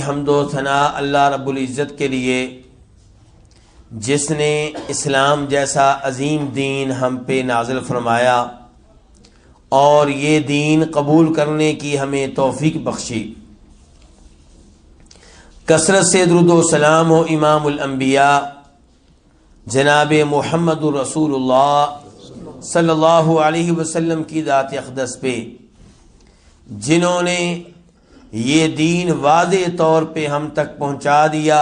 حمد و ثنا اللہ رب العزت کے لیے جس نے اسلام جیسا عظیم دین ہم پہ نازل فرمایا اور یہ دین قبول کرنے کی ہمیں توفیق بخشی۔ کثرت سے درود و سلام ہو امام الانبیاء جناب محمد رسول اللہ صلی اللہ علیہ وسلم کی ذات اقدس پہ، جنہوں نے یہ دین واضح طور پہ ہم تک پہنچا دیا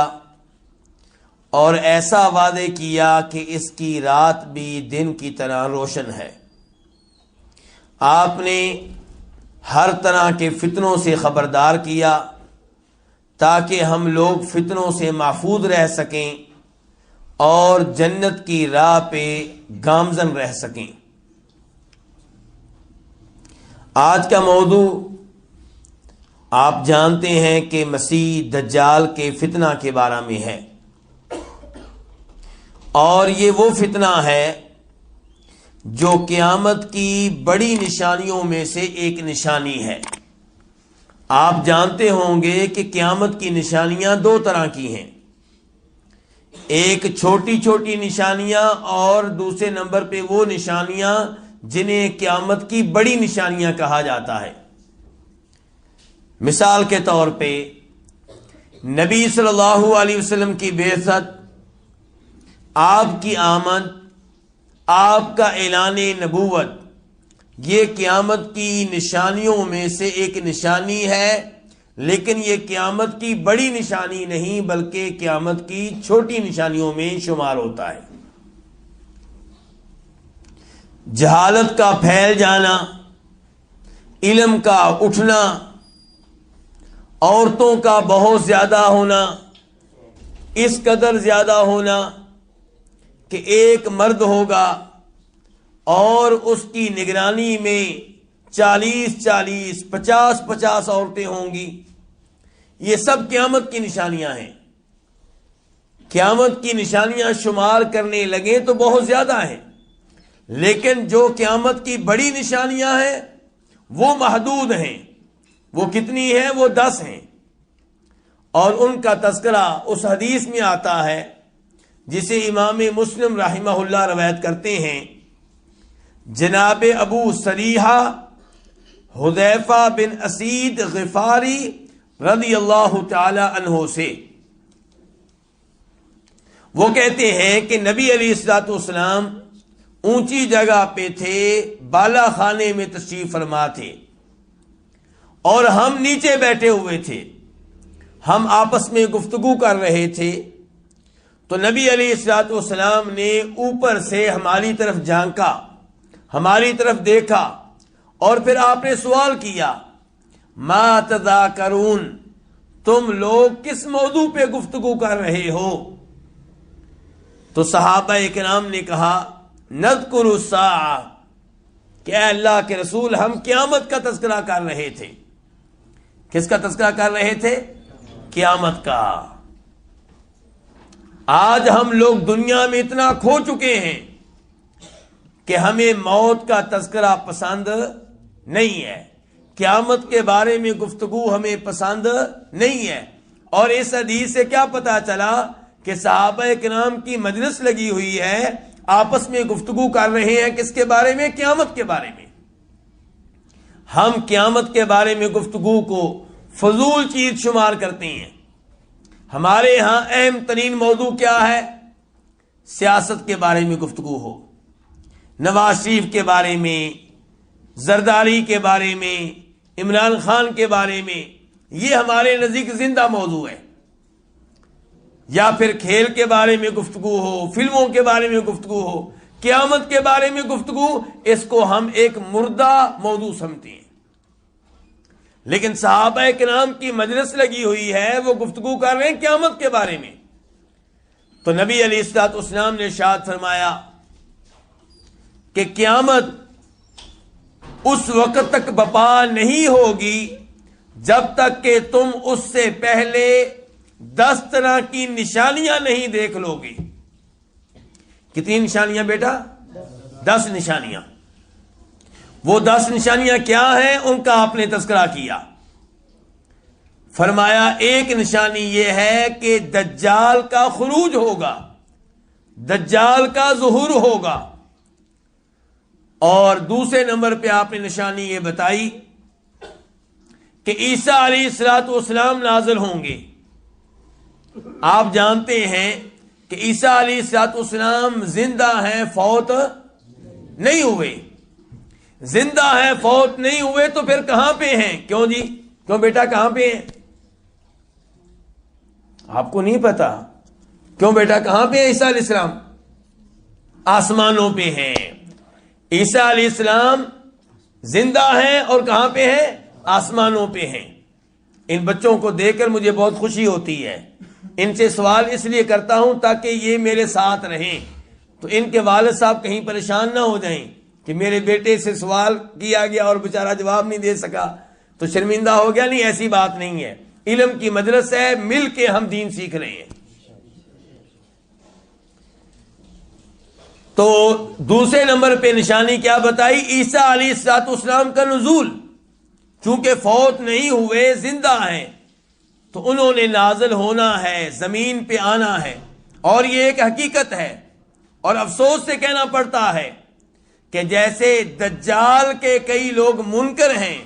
اور ایسا وعدے کیا کہ اس کی رات بھی دن کی طرح روشن ہے۔ آپ نے ہر طرح کے فتنوں سے خبردار کیا تاکہ ہم لوگ فتنوں سے محفوظ رہ سکیں اور جنت کی راہ پہ گامزن رہ سکیں۔ آج کا موضوع آپ جانتے ہیں کہ مسیح دجال کے فتنہ کے بارے میں ہے، اور یہ وہ فتنہ ہے جو قیامت کی بڑی نشانیوں میں سے ایک نشانی ہے۔ آپ جانتے ہوں گے کہ قیامت کی نشانیاں دو طرح کی ہیں، ایک چھوٹی چھوٹی نشانیاں اور دوسرے نمبر پہ وہ نشانیاں جنہیں قیامت کی بڑی نشانیاں کہا جاتا ہے۔ مثال کے طور پہ نبی صلی اللہ علیہ وسلم کی بعثت، آپ کی آمد، آپ کا اعلان نبوت، یہ قیامت کی نشانیوں میں سے ایک نشانی ہے، لیکن یہ قیامت کی بڑی نشانی نہیں بلکہ قیامت کی چھوٹی نشانیوں میں شمار ہوتا ہے۔ جہالت کا پھیل جانا، علم کا اٹھنا، عورتوں کا بہت زیادہ ہونا، اس قدر زیادہ ہونا کہ ایک مرد ہوگا اور اس کی نگرانی میں 40 50 عورتیں ہوں گی، یہ سب قیامت کی نشانیاں ہیں۔ قیامت کی نشانیاں شمار کرنے لگیں تو بہت زیادہ ہیں، لیکن جو قیامت کی بڑی نشانیاں ہیں وہ محدود ہیں۔ وہ کتنی ہیں؟ وہ 10 ہیں، اور ان کا تذکرہ اس حدیث میں آتا ہے جسے امام مسلم رحمہ اللہ روایت کرتے ہیں، جناب ابو سریحہ حذیفہ بن اسید غفاری رضی اللہ تعالی عنہ سے۔ وہ کہتے ہیں کہ نبی علیہ الصلوۃ والسلام اونچی جگہ پہ تھے، بالا خانے میں تشریف فرما تھے، اور ہم نیچے بیٹھے ہوئے تھے، ہم آپس میں گفتگو کر رہے تھے، تو نبی علیہ الصلوۃ والسلام نے اوپر سے ہماری طرف جھانکا، ہماری طرف دیکھا، اور پھر آپ نے سوال کیا، ما تذاکرون، تم لوگ کس موضوع پہ گفتگو کر رہے ہو؟ تو صحابہ کرام نے کہا، نذکر الساعہ، کہ اے اللہ کے رسول ہم قیامت کا تذکرہ کر رہے تھے۔ کس کا تذکرہ کر رہے تھے؟ قیامت کا۔ آج ہم لوگ دنیا میں اتنا کھو چکے ہیں کہ ہمیں موت کا تذکرہ پسند نہیں ہے، قیامت کے بارے میں گفتگو ہمیں پسند نہیں ہے۔ اور اس حدیث سے کیا پتا چلا کہ صحابہ کرام کی مجلس لگی ہوئی ہے، آپس میں گفتگو کر رہے ہیں کس کے بارے میں؟ قیامت کے بارے میں۔ ہم قیامت کے بارے میں گفتگو کو فضول چیز شمار کرتے ہیں۔ ہمارے ہاں اہم ترین موضوع کیا ہے؟ سیاست کے بارے میں گفتگو ہو، نواز شریف کے بارے میں، زرداری کے بارے میں، عمران خان کے بارے میں، یہ ہمارے نزدیک زندہ موضوع ہے۔ یا پھر کھیل کے بارے میں گفتگو ہو، فلموں کے بارے میں گفتگو ہو، قیامت کے بارے میں گفتگو، اس کو ہم ایک مردہ موضوع سمجھتے ہیں۔ لیکن صحابہ کرام کی مجلس لگی ہوئی ہے، وہ گفتگو کر رہے ہیں قیامت کے بارے میں۔ تو نبی علیہ الصلوۃ والسلام نے ارشاد فرمایا کہ قیامت اس وقت تک برپا نہیں ہوگی جب تک کہ تم اس سے پہلے 10 طرح کی نشانیاں نہیں دیکھ لو گے۔ کتنی نشانیاں بیٹا؟ 10 نشانیاں۔ وہ 10 نشانیاں کیا ہیں؟ ان کا آپ نے تذکرہ کیا۔ فرمایا ایک نشانی یہ ہے کہ دجال کا خروج ہوگا، دجال کا ظہور ہوگا، اور دوسرے نمبر پہ آپ نے نشانی یہ بتائی کہ عیسیٰ علیہ السلام نازل ہوں گے۔ آپ جانتے ہیں کہ عیسیٰ علیہ السلام زندہ ہیں، فوت نہیں ہوئے۔ زندہ ہیں، فوت نہیں ہوئے، تو پھر کہاں پہ ہیں؟ کیوں جی؟ کیوں بیٹا کہاں پہ ہیں؟ آپ کو نہیں پتا؟ کیوں بیٹا کہاں پہ ہیں عیسیٰ علیہ السلام؟ آسمانوں پہ ہیں۔ عیسیٰ علیہ السلام زندہ ہیں اور کہاں پہ ہیں؟ آسمانوں پہ ہیں۔ ان بچوں کو دیکھ کر مجھے بہت خوشی ہوتی ہے۔ ان سے سوال اس لیے کرتا ہوں تاکہ یہ میرے ساتھ رہیں، تو ان کے والد صاحب کہیں پریشان نہ ہو جائیں کہ میرے بیٹے سے سوال کیا گیا اور بیچارہ جواب نہیں دے سکا تو شرمندہ ہو گیا۔ نہیں، ایسی بات نہیں ہے۔ علم کی مجلس ہے، مل کے ہم دین سیکھ رہے ہیں۔ تو دوسرے نمبر پہ نشانی کیا بتائی؟ عیسیٰ علیہ السلام کا نزول، چونکہ فوت نہیں ہوئے، زندہ ہیں، تو انہوں نے نازل ہونا ہے، زمین پہ آنا ہے۔ اور یہ ایک حقیقت ہے، اور افسوس سے کہنا پڑتا ہے کہ جیسے دجال کے کئی لوگ منکر ہیں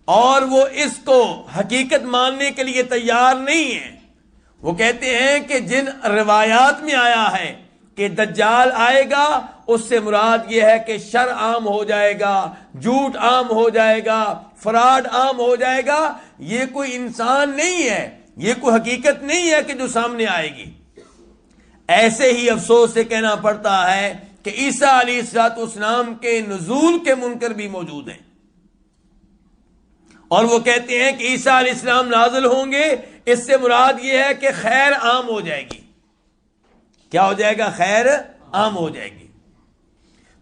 اور وہ اس کو حقیقت ماننے کے لیے تیار نہیں ہیں، وہ کہتے ہیں کہ جن روایات میں آیا ہے کہ دجال آئے گا، اس سے مراد یہ ہے کہ شر عام ہو جائے گا، جھوٹ عام ہو جائے گا، فراڈ عام ہو جائے گا۔ یہ کوئی انسان نہیں ہے، یہ کوئی حقیقت نہیں ہے کہ جو سامنے آئے گی۔ ایسے ہی افسوس سے کہنا پڑتا ہے کہ عیسیٰ علیہ السلام کے نزول کے منکر بھی موجود ہیں، اور وہ کہتے ہیں کہ عیسیٰ علیہ السلام نازل ہوں گے، اس سے مراد یہ ہے کہ خیر عام ہو جائے گی۔ کیا ہو جائے گا؟ خیر عام ہو جائے گی۔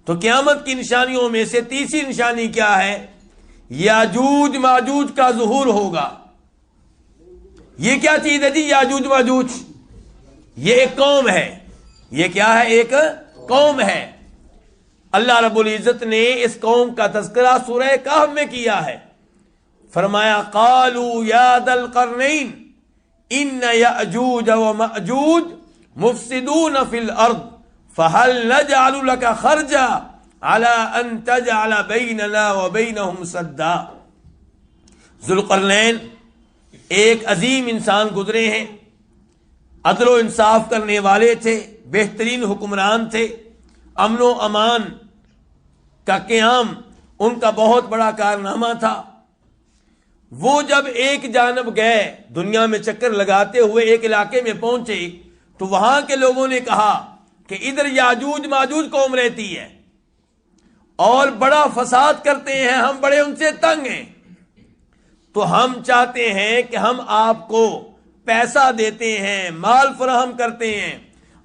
تو قیامت کی نشانیوں میں سے تیسری نشانی کیا ہے؟ یاجوج ماجوج کا ظہور ہوگا۔ یہ کیا چیز ہے جی؟ یاجوج ماجوج یہ ایک قوم ہے۔ یہ کیا ہے؟ ایک قوم ہے۔ اللہ رب العزت نے اس قوم کا تذکرہ سورہ کہف میں کیا ہے۔ فرمایا قالوا یا ذا القرنین ان یاجوج وماجوج مفسدون فی الارض فهل نجعل لك خرجا على ان تجعل بیننا وبینہم سدا۔ ذوالقرنین ایک عظیم انسان گزرے ہیں، عدل و انصاف کرنے والے تھے، بہترین حکمران تھے، امن و امان کا قیام ان کا بہت بڑا کارنامہ تھا۔ وہ جب ایک جانب گئے، دنیا میں چکر لگاتے ہوئے ایک علاقے میں پہنچے، تو وہاں کے لوگوں نے کہا کہ ادھر یاجوج ماجوج قوم رہتی ہے اور بڑا فساد کرتے ہیں، ہم بڑے ان سے تنگ ہیں، تو ہم چاہتے ہیں کہ ہم آپ کو پیسہ دیتے ہیں، مال فراہم کرتے ہیں،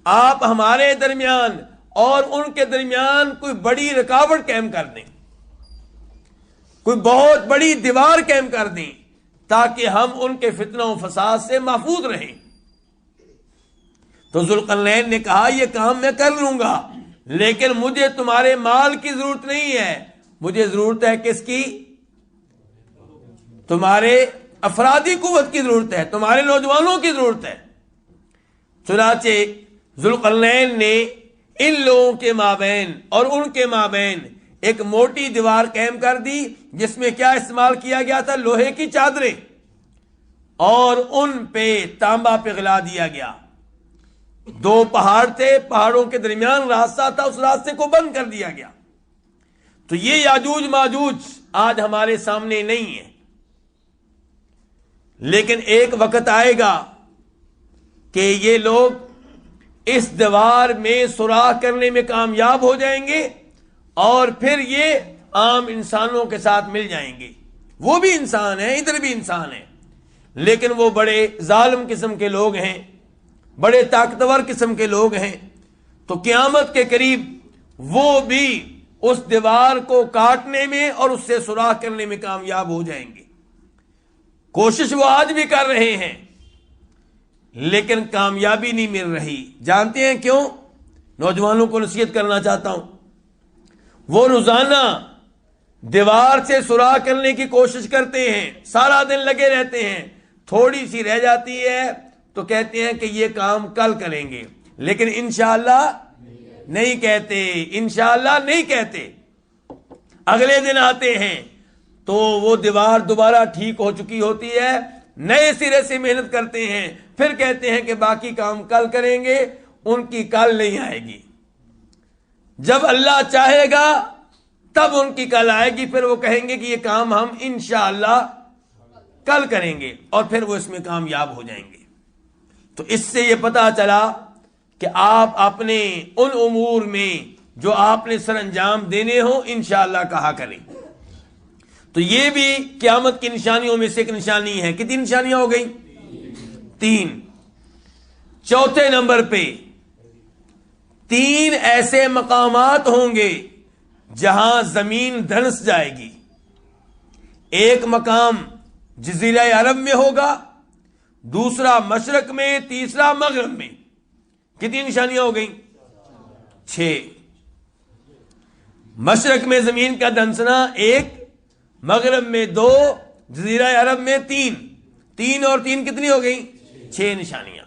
آپ ہمارے درمیان اور ان کے درمیان کوئی بڑی رکاوٹ قائم کر دیں، کوئی بہت بڑی دیوار قائم کر دیں تاکہ ہم ان کے فتنوں و فساد سے محفوظ رہیں۔ تو ذوالقرنین نے کہا یہ کام میں کر لوں گا، لیکن مجھے تمہارے مال کی ضرورت نہیں ہے، مجھے ضرورت ہے کس کی؟ تمہارے افرادی قوت کی ضرورت ہے، تمہارے نوجوانوں کی ضرورت ہے۔ چنانچہ ذوالقرنین نے ان لوگوں کے مابین اور ان کے مابین ایک موٹی دیوار قائم کر دی، جس میں کیا استعمال کیا گیا تھا؟ لوہے کی چادریں، اور ان پہ تانبا پگھلا دیا گیا۔ دو پہاڑ تھے، پہاڑوں کے درمیان راستہ تھا، اس راستے کو بند کر دیا گیا۔ تو یہ یاجوج ماجوج آج ہمارے سامنے نہیں ہے، لیکن ایک وقت آئے گا کہ یہ لوگ اس دیوار میں سوراخ کرنے میں کامیاب ہو جائیں گے، اور پھر یہ عام انسانوں کے ساتھ مل جائیں گے۔ وہ بھی انسان ہیں، ادھر بھی انسان ہیں، لیکن وہ بڑے ظالم قسم کے لوگ ہیں، بڑے طاقتور قسم کے لوگ ہیں۔ تو قیامت کے قریب وہ بھی اس دیوار کو کاٹنے میں اور اس سے سوراخ کرنے میں کامیاب ہو جائیں گے۔ کوشش وہ آج بھی کر رہے ہیں، لیکن کامیابی نہیں مل رہی۔ جانتے ہیں کیوں؟ نوجوانوں کو نصیحت کرنا چاہتا ہوں، وہ روزانہ دیوار سے سوراخ کرنے کی کوشش کرتے ہیں، سارا دن لگے رہتے ہیں، تھوڑی سی رہ جاتی ہے تو کہتے ہیں کہ یہ کام کل کریں گے، لیکن انشاءاللہ نہیں کہتے، انشاءاللہ نہیں کہتے۔ اگلے دن آتے ہیں تو وہ دیوار دوبارہ ٹھیک ہو چکی ہوتی ہے، نئے سرے سے محنت کرتے ہیں، پھر کہتے ہیں کہ باقی کام کل کریں گے، ان کی کل نہیں آئے گی۔ جب اللہ چاہے گا تب ان کی کل آئے گی، پھر وہ کہیں گے کہ یہ کام ہم انشاءاللہ کل کریں گے، اور پھر وہ اس میں کامیاب ہو جائیں گے۔ تو اس سے یہ پتا چلا کہ آپ اپنے ان امور میں جو آپ نے سر انجام دینے ہوں انشاءاللہ کہا کریں۔ تو یہ بھی قیامت کی نشانیوں میں سے ایک نشانی ہے۔ کتنی نشانیاں ہو گئی؟ 3۔ چوتھے نمبر پہ 3 ایسے مقامات ہوں گے جہاں زمین دھنس جائے گی۔ ایک مقام جزیرہ عرب میں ہوگا، دوسرا مشرق میں، تیسرا مغرب میں۔ کتنی نشانیاں ہو گئیں؟ 6۔ مشرق میں زمین کا دھنسنا 1، مغرب میں 2، جزیرہ عرب میں 3۔ 3 اور 3 کتنی ہو گئیں؟ 6 نشانیاں۔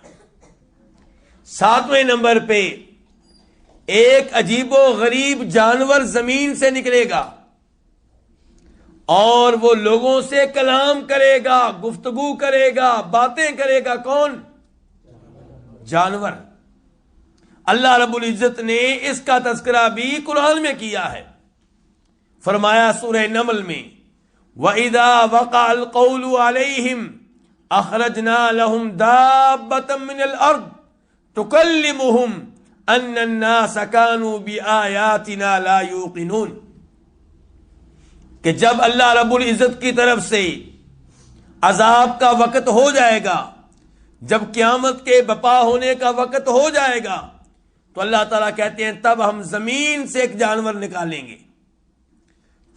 7ویں نمبر پہ ایک عجیب و غریب جانور زمین سے نکلے گا اور وہ لوگوں سے کلام کرے گا، گفتگو کرے گا، باتیں کرے گا۔ کون؟ جانور۔ اللہ رب العزت نے اس کا تذکرہ بھی قرآن میں کیا ہے، فرمایا سورہ نمل میں وَإِذَا وَقَعَ الْقَوْلُ عَلَيْهِمْ أَخْرَجْنَا لَهُمْ دَابَّةً مِّنَ الْأَرْضِ تُكَلِّمُهُمْ أَنَّ النَّاسَ كَانُوا بِآيَاتِنَا لَا يُوقِنُونَ، کہ جب اللہ رب العزت کی طرف سے عذاب کا وقت ہو جائے گا، جب قیامت کے بپا ہونے کا وقت ہو جائے گا، تو اللہ تعالیٰ کہتے ہیں تب ہم زمین سے ایک جانور نکالیں گے،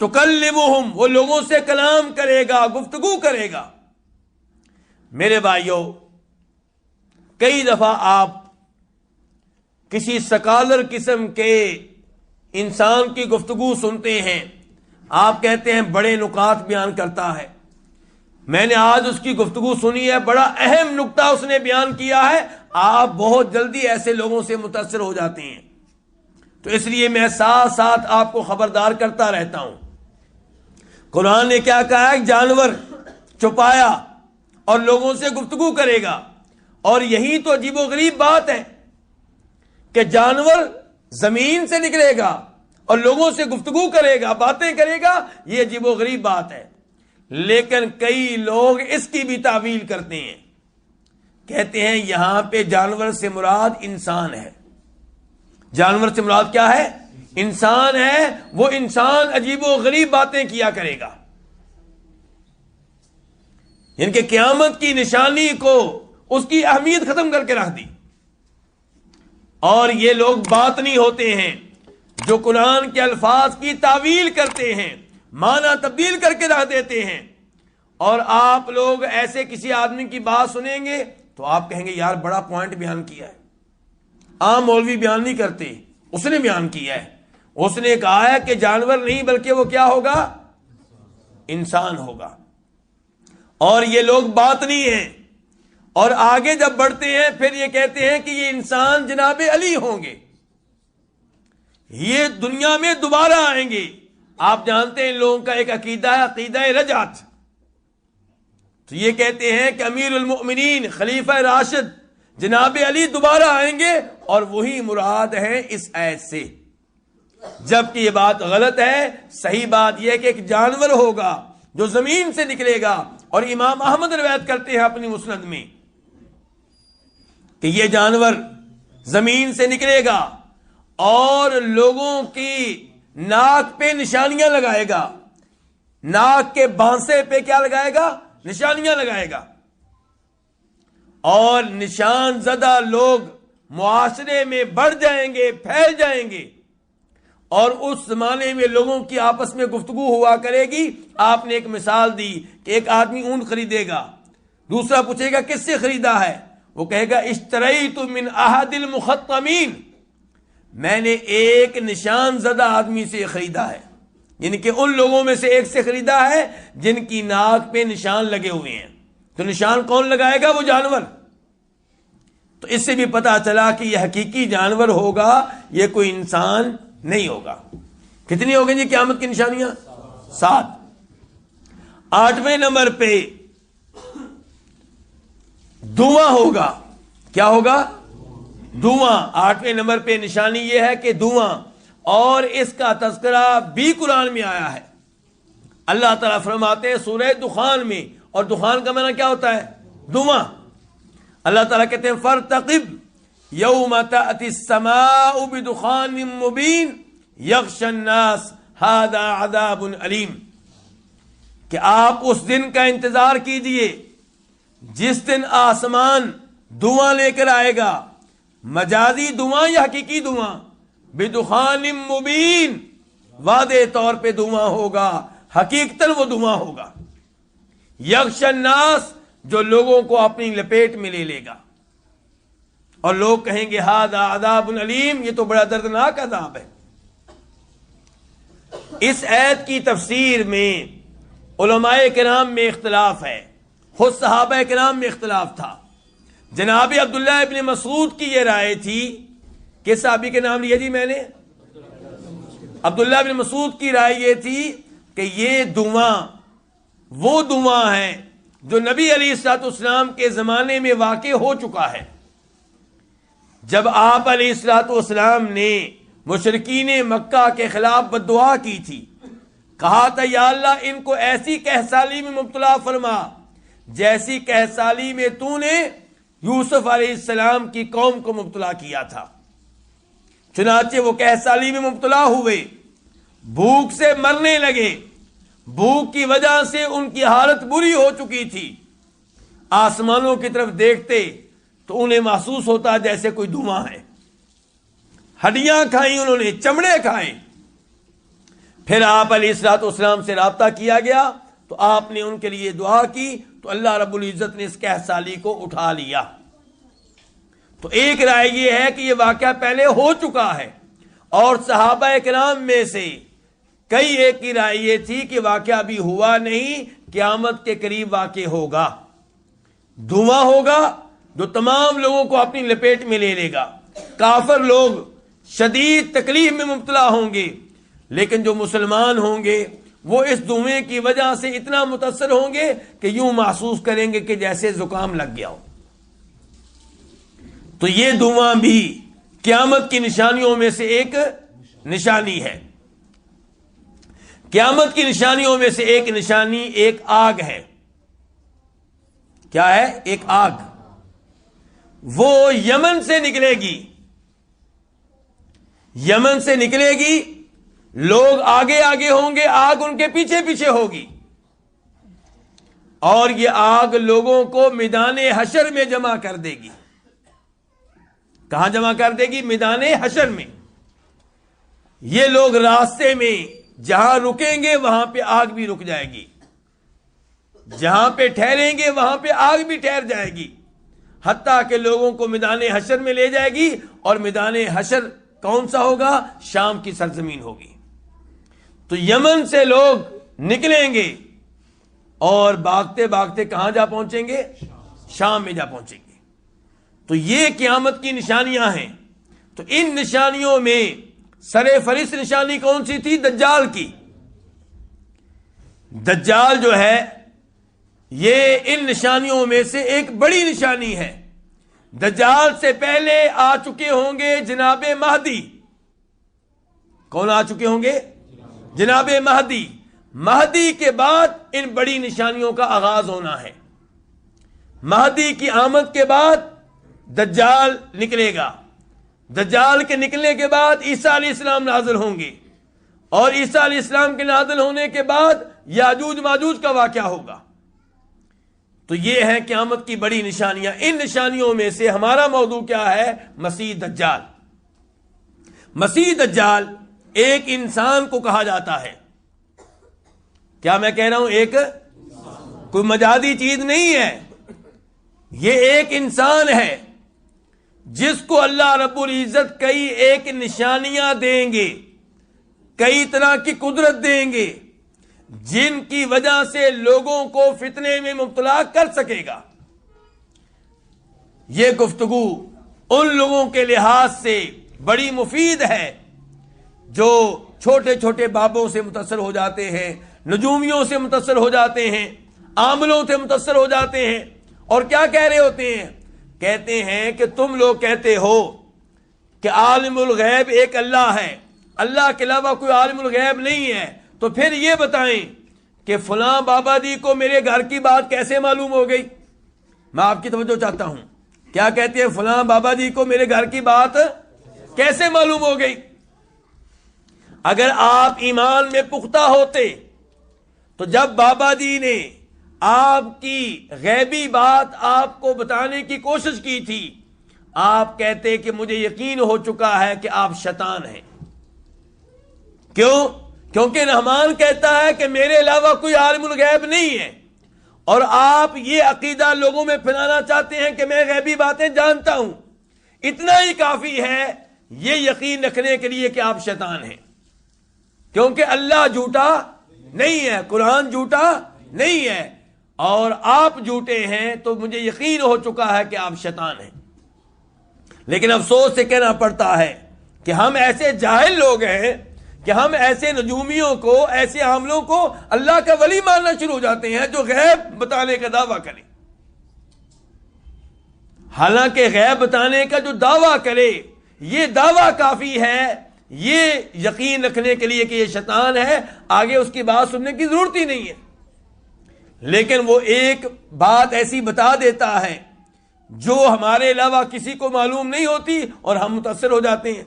تکلمہم، وہ لوگوں سے کلام کرے گا، گفتگو کرے گا۔ میرے بھائیوں، کئی دفعہ آپ کسی سکالر قسم کے انسان کی گفتگو سنتے ہیں، آپ کہتے ہیں بڑے نکات بیان کرتا ہے، میں نے آج اس کی گفتگو سنی ہے، بڑا اہم نکتہ اس نے بیان کیا ہے، آپ بہت جلدی ایسے لوگوں سے متاثر ہو جاتے ہیں۔ تو اس لیے میں ساتھ ساتھ آپ کو خبردار کرتا رہتا ہوں۔ قرآن نے کیا کہا ہے؟ جانور چھپایا اور لوگوں سے گفتگو کرے گا، اور یہی تو عجیب و غریب بات ہے کہ جانور زمین سے نکلے گا اور لوگوں سے گفتگو کرے گا، باتیں کرے گا، یہ عجیب و غریب بات ہے۔ لیکن کئی لوگ اس کی بھی تعویل کرتے ہیں، کہتے ہیں یہاں پہ جانور سے مراد انسان ہے۔ جانور سے مراد کیا ہے؟ انسان ہے، وہ انسان عجیب و غریب باتیں کیا کرے گا۔ ان کے قیامت کی نشانی کو، اس کی اہمیت ختم کر کے رکھ دی۔ اور یہ لوگ باطنی ہوتے ہیں جو قرآن کے الفاظ کی تعویل کرتے ہیں، معنی تبدیل کر کے رکھ دیتے ہیں۔ اور آپ لوگ ایسے کسی آدمی کی بات سنیں گے تو آپ کہیں گے یار بڑا پوائنٹ بیان کیا ہے، عام مولوی بیان نہیں کرتے، اس نے بیان کیا ہے، اس نے کہا ہے کہ جانور نہیں بلکہ وہ کیا ہوگا؟ انسان ہوگا۔ اور یہ لوگ باطنی ہیں، اور آگے جب بڑھتے ہیں پھر یہ کہتے ہیں کہ یہ انسان جناب علی ہوں گے، یہ دنیا میں دوبارہ آئیں گے۔ آپ جانتے ہیں ان لوگوں کا ایک عقیدہ ہے، عقیدہ رجعت۔ تو یہ کہتے ہیں کہ امیر المؤمنین خلیفہ راشد جناب علی دوبارہ آئیں گے، اور وہی مراد ہے اس آیت سے، جبکہ یہ بات غلط ہے۔ صحیح بات یہ ہے کہ ایک جانور ہوگا جو زمین سے نکلے گا، اور امام احمد روایت کرتے ہیں اپنی مسند میں کہ یہ جانور زمین سے نکلے گا اور لوگوں کی ناک پہ نشانیاں لگائے گا، ناک کے بانسے پہ کیا لگائے گا؟ نشانیاں لگائے گا۔ اور نشان زدہ لوگ معاشرے میں بڑھ جائیں گے، پھیل جائیں گے، اور اس زمانے میں لوگوں کی آپس میں گفتگو ہوا کرے گی۔ آپ نے ایک مثال دی کہ ایک آدمی اونٹ خریدے گا، دوسرا پوچھے گا کس سے خریدا ہے؟ وہ کہے گا اشتریت من احد المخطمین، میں نے ایک نشان زدہ آدمی سے خریدا ہے۔ یعنی کہ ان لوگوں میں سے ایک سے خریدا ہے جن کی ناک پہ نشان لگے ہوئے ہیں. تو نشان کون لگائے گا؟ وہ جانور. تو اس سے بھی پتا چلا کہ یہ حقیقی جانور ہوگا، یہ کوئی انسان نہیں ہوگا. کتنی ہو گئی جی قیامت کی نشانیاں؟ 7. 8ویں نمبر پہ دھواں ہوگا. کیا ہوگا؟ دھواں. 8ویں نمبر پہ نشانی یہ ہے کہ دھواں، اور اس کا تذکرہ بھی قرآن میں آیا ہے. اللہ تعالیٰ فرماتے ہیں سورہ دخان میں، اور دخان کا معنی کیا ہوتا ہے؟ دھواں. اللہ تعالیٰ کہتے ہیں فارتقب یوم تأتی السماء بدخان مبین یغشی الناس ھذا عذاب علیم، کہ آپ اس دن کا انتظار کیجئے جس دن آسمان دھواں لے کر آئے گا. مجازی دھواں یا حقیقی دھواں؟ بدخان مبین، واضح طور پہ دھواں ہوگا، حقیقتاً وہ دھواں ہوگا. یغشی الناس، جو لوگوں کو اپنی لپیٹ میں لے لے گا، اور لوگ کہیں گے ھذا عذاب علیم، یہ تو بڑا دردناک عذاب ہے. اس آیت کی تفسیر میں علماء کرام میں اختلاف ہے، خود صحابہ کرام میں اختلاف تھا. جناب عبداللہ ابن مسعود کی یہ رائے تھی، کس صحابی کے نام لیا جی میں نے؟ عبداللہ ابن مسعود کی رائے یہ تھی کہ یہ دھواں وہ دھواں ہے جو نبی علیہ الصلوۃ والسلام کے زمانے میں واقع ہو چکا ہے. جب آپ علیہ الصلوۃ والسلام نے مشرکین مکہ کے خلاف بد دعا کی تھی، کہا تھا یا اللہ ان کو ایسی کہسالی میں مبتلا فرما جیسی کہسالی میں تو نے یوسف علیہ السلام کی قوم کو مبتلا کیا تھا. چنانچہ وہ کہسالی میں مبتلا ہوئے، بھوک سے مرنے لگے. بھوک کی وجہ سے ان کی حالت بری ہو چکی تھی. آسمانوں کی طرف دیکھتے تو انہیں محسوس ہوتا جیسے کوئی دھواں ہے. ہڈیاں کھائیں انہوں نے، چمڑے کھائے. پھر آپ علیہ الصلوۃ والسلام سے رابطہ کیا گیا تو آپ نے ان کے لیے دعا کی تو اللہ رب العزت نے اس کہسالی کو اٹھا لیا. تو ایک رائے یہ ہے کہ یہ واقعہ پہلے ہو چکا ہے، اور صحابہ کرام میں سے کئی ایک کی رائے یہ تھی کہ واقعہ بھی ہوا نہیں، قیامت کے قریب واقع ہوگا. دھواں ہوگا جو تمام لوگوں کو اپنی لپیٹ میں لے لے گا. کافر لوگ شدید تکلیف میں مبتلا ہوں گے، لیکن جو مسلمان ہوں گے وہ اس دھوئیں کی وجہ سے اتنا متاثر ہوں گے کہ یوں محسوس کریں گے کہ جیسے زکام لگ گیا ہو. تو یہ دھواں بھی قیامت کی نشانیوں میں سے ایک نشانی ہے. قیامت کی نشانیوں میں سے ایک نشانی ایک آگ ہے. کیا ہے؟ ایک آگ. وہ یمن سے نکلے گی. یمن سے نکلے گی، لوگ آگے آگے ہوں گے، آگ ان کے پیچھے پیچھے ہوگی، اور یہ آگ لوگوں کو میدان حشر میں جمع کر دے گی. کہاں جمع کر دے گی؟ میدان حشر میں. یہ لوگ راستے میں جہاں رکیں گے وہاں پہ آگ بھی رک جائے گی، جہاں پہ ٹھہریں گے وہاں پہ آگ بھی ٹھہر جائے گی، حتیٰ کہ لوگوں کو میدان حشر میں لے جائے گی. اور میدان حشر کون سا ہوگا؟ شام کی سرزمین ہوگی. تو یمن سے لوگ نکلیں گے اور بھاگتے بھاگتے کہاں جا پہنچیں گے؟ شام میں جا پہنچیں گے. تو یہ قیامت کی نشانیاں ہیں. تو ان نشانیوں میں سر فہرست نشانی کون سی تھی؟ دجال کی. دجال جو ہے یہ ان نشانیوں میں سے ایک بڑی نشانی ہے. دجال سے پہلے آ چکے ہوں گے جناب مہدی. کون آ چکے ہوں گے؟ جناب مہدی. مہدی کے بعد ان بڑی نشانیوں کا آغاز ہونا ہے. مہدی کی آمد کے بعد دجال نکلے گا. دجال کے نکلنے کے بعد عیسیٰ علیہ السلام نازل ہوں گے، اور عیسیٰ علیہ السلام کے نازل ہونے کے بعد یاجوج ماجوج کا واقعہ ہوگا. تو یہ ہیں قیامت کی بڑی نشانیاں. ان نشانیوں میں سے ہمارا موضوع کیا ہے؟ مسیح دجال. مسیح دجال ایک انسان کو کہا جاتا ہے. کیا میں کہہ رہا ہوں؟ ایک کوئی مجازی چیز نہیں ہے، یہ ایک انسان ہے جس کو اللہ رب العزت کئی ایک نشانیاں دیں گے. کئی طرح کی قدرت دیں گے جن کی وجہ سے لوگوں کو فتنے میں مبتلا کر سکے گا۔ یہ گفتگو ان لوگوں کے لحاظ سے بڑی مفید ہے جو چھوٹے چھوٹے بابوں سے متاثر ہو جاتے ہیں، نجومیوں سے متاثر ہو جاتے ہیں، عاملوں سے متاثر ہو جاتے ہیں، اور کیا کہہ رہے ہوتے ہیں؟ کہتے ہیں کہ تم لوگ کہتے ہو کہ عالم الغیب ایک اللہ ہے، اللہ کے علاوہ کوئی عالم الغیب نہیں ہے، تو پھر یہ بتائیں کہ فلاں بابا جی کو میرے گھر کی بات کیسے معلوم ہو گئی؟ میں آپ کی توجہ چاہتا ہوں، کیا کہتے ہیں؟ فلاں بابا جی کو میرے گھر کی بات کیسے معلوم ہو گئی؟ اگر آپ ایمان میں پختہ ہوتے تو جب بابا جی نے آپ کی غیبی بات آپ کو بتانے کی کوشش کی تھی، آپ کہتے کہ مجھے یقین ہو چکا ہے کہ آپ شیطان ہیں۔ کیوں؟ کیونکہ رحمان کہتا ہے کہ میرے علاوہ کوئی عالم الغیب نہیں ہے، اور آپ یہ عقیدہ لوگوں میں پھیلانا چاہتے ہیں کہ میں غیبی باتیں جانتا ہوں۔ اتنا ہی کافی ہے یہ یقین رکھنے کے لیے کہ آپ شیطان ہیں، کیونکہ اللہ جھوٹا نہیں ہے، قرآن جھوٹا نہیں ہے، اور آپ جھوٹے ہیں، تو مجھے یقین ہو چکا ہے کہ آپ شیطان ہیں۔ لیکن افسوس سے کہنا پڑتا ہے کہ ہم ایسے جاہل لوگ ہیں کہ ہم ایسے نجومیوں کو، ایسے عاملوں کو اللہ کا ولی ماننا شروع ہو جاتے ہیں جو غیب بتانے کا دعویٰ کریں، حالانکہ غیب بتانے کا جو دعویٰ کرے یہ دعویٰ کافی ہے یہ یقین رکھنے کے لیے کہ یہ شیطان ہے، آگے اس کی بات سننے کی ضرورت ہی نہیں ہے۔ لیکن وہ ایک بات ایسی بتا دیتا ہے جو ہمارے علاوہ کسی کو معلوم نہیں ہوتی، اور ہم متاثر ہو جاتے ہیں،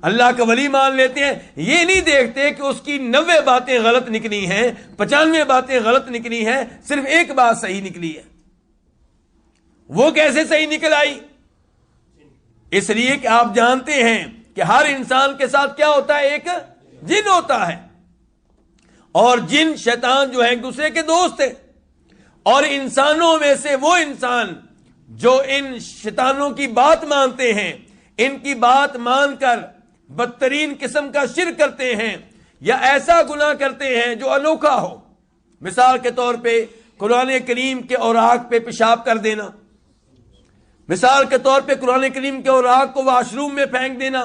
اللہ کا ولی مان لیتے ہیں۔ یہ نہیں دیکھتے کہ اس کی 90 باتیں غلط نکلی ہیں، 95 باتیں غلط نکلی ہیں، صرف ایک بات صحیح نکلی ہے۔ وہ کیسے صحیح نکل آئی؟ اس لیے کہ آپ جانتے ہیں کہ ہر انسان کے ساتھ کیا ہوتا ہے؟ ایک جن ہوتا ہے، اور جن شیطان جو ہے ایک دوسرے کے دوست ہیں، اور انسانوں میں سے وہ انسان جو ان شیطانوں کی بات مانتے ہیں، ان کی بات مان کر بدترین قسم کا شرک کرتے ہیں یا ایسا گناہ کرتے ہیں جو انوکھا ہو، مثال کے طور پہ قرآن کریم کے اوراق پہ پیشاب کر دینا، مثال کے طور پہ قرآن کریم کے اوراق کو واش روم میں پھینک دینا،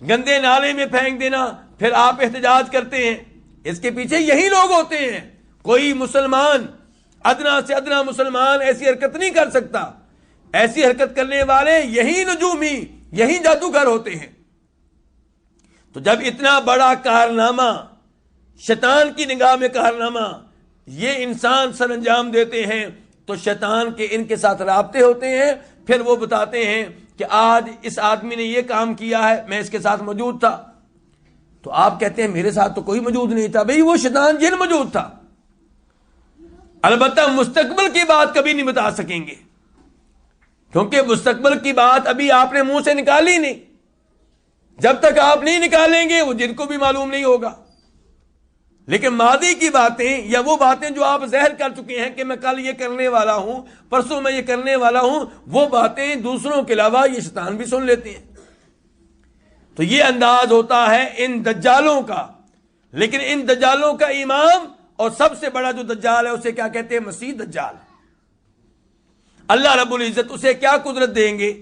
گندے نالے میں پھینک دینا، پھر آپ احتجاج کرتے ہیں۔ اس کے پیچھے یہی لوگ ہوتے ہیں۔ کوئی مسلمان، ادنا سے ادنا مسلمان ایسی حرکت نہیں کر سکتا۔ ایسی حرکت کرنے والے یہی نجومی، یہی جادوگر ہوتے ہیں۔ تو جب اتنا بڑا کارنامہ، شیطان کی نگاہ میں کارنامہ، یہ انسان سر انجام دیتے ہیں، تو شیطان کے ان کے ساتھ رابطے ہوتے ہیں، پھر وہ بتاتے ہیں کہ آج اس آدمی نے یہ کام کیا ہے، میں اس کے ساتھ موجود تھا۔ تو آپ کہتے ہیں میرے ساتھ تو کوئی موجود نہیں تھا، بھئی وہ شیطان جن موجود تھا۔ البتہ مستقبل کی بات کبھی نہیں بتا سکیں گے، کیونکہ مستقبل کی بات ابھی آپ نے منہ سے نکالی نہیں۔ جب تک آپ نہیں نکالیں گے وہ جن کو بھی معلوم نہیں ہوگا۔ لیکن ماضی کی باتیں یا وہ باتیں جو آپ ظاہر کر چکے ہیں کہ میں کل یہ کرنے والا ہوں، پرسوں میں یہ کرنے والا ہوں، وہ باتیں دوسروں کے علاوہ یہ شیطان بھی سن لیتے ہیں۔ تو یہ انداز ہوتا ہے ان دجالوں کا۔ لیکن ان دجالوں کا امام اور سب سے بڑا جو دجال ہے اسے کیا کہتے ہیں؟ مسیح دجال۔ اللہ رب العزت اسے کیا قدرت دیں گے؟